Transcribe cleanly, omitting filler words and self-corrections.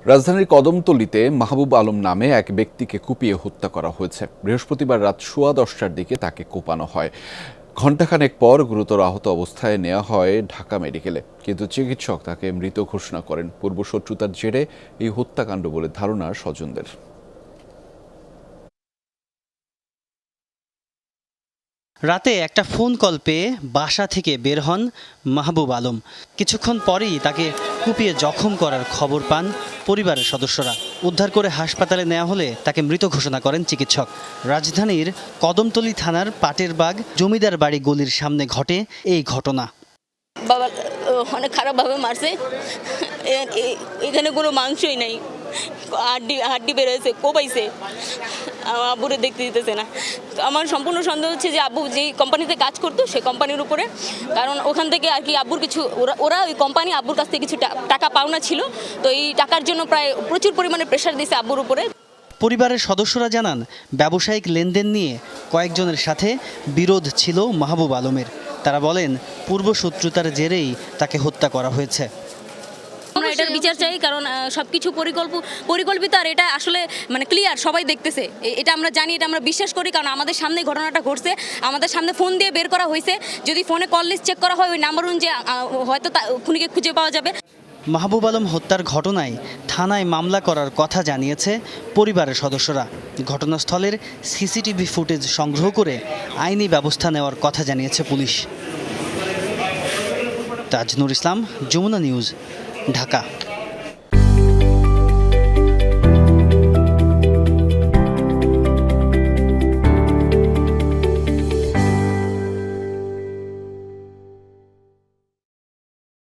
রাজধানীর কদমতলীতে মাহবুব আলম নামে এক ব্যক্তিকে কুপিয়ে হত্যা করা হয়েছে। বৃহস্পতিবার রাত 10:15টার দিকে তাকে কোপানো হয়। ঘণ্টাখানেক পর গুরুতর আহত অবস্থায় নেওয়া হয় ঢাকা মেডিকেলে, কিন্তু চিকিৎসক তাকে মৃত ঘোষণা করেন। পূর্বশত্রুতার জেরে এই হত্যাকাণ্ড বলে ধারণা স্বজনদের। রাতে একটা ফোন কল পেয়ে বাসা থেকে বের হন মাহবুব আলম। কিছুক্ষণ পরেই তাকে কুপিয়ে জখম করার খবর পান পরিবারের সদস্যরা। উদ্ধার করে হাসপাতালে নেওয়া হলে তাকে মৃত ঘোষণা করেন চিকিৎসক। রাজধানীর কদমতলী থানার পাটের বাগ জমিদার বাড়ি গলির সামনে ঘটে এই ঘটনা। বাবা অনেক খারাপভাবে মারছে। এখানে কোনো মাংসই নাই, হাড্ডি হাড্ডি বেরোয়েছে, কোপাইছে। আব্বুরে দেখতে দিতেছে না। তো আমার সম্পূর্ণ সন্দেহ হচ্ছে যে আব্বু যেই কোম্পানিতে কাজ করতো সেই কোম্পানির উপরে, কারণ ওখান থেকে আর কি আব্বুর কিছু ওরা ওই কোম্পানি আব্বুর কাছ থেকে কিছু টাকা পাওনা ছিল। তো এই টাকার জন্য প্রায় প্রচুর পরিমাণে প্রেশার দিয়েছে আব্বুর উপরে। পরিবারের সদস্যরা জানান, ব্যবসায়িক লেনদেন নিয়ে কয়েকজনের সাথে বিরোধ ছিল মাহবুব আলমের। তারা বলেন, পূর্বশত্রুতার জেরেই তাকে হত্যা করা হয়েছে। আমরা এটার বিচার চাই, কারণ সবকিছু পরিকল্পিত, আর এটা আসলে মানে ক্লিয়ার, সবাই দেখতেছে। এটা আমরা জানি, এটা আমরা বিশ্বাস করি, কারণ আমাদের সামনে ঘটনাটা ঘটছে, আমাদের সামনে ফোন দিয়ে বের করা হয়েছে। যদি ফোনে কল লিস্ট চেক করা হয় ওই নাম্বার অনুযায়ী হয়তো খুনিকে খুঁজে পাওয়া যাবে। মাহবুব আলম হত্যার ঘটনায় থানায় মামলা করার কথা জানিয়েছে পরিবারের সদস্যরা। ঘটনাস্থলের সিসিটিভি ফুটেজ সংগ্রহ করে আইনি ব্যবস্থা নেওয়ার কথা জানিয়েছে পুলিশ। তাজনুর ইসলাম, যমুনা নিউজ, ঢাকা।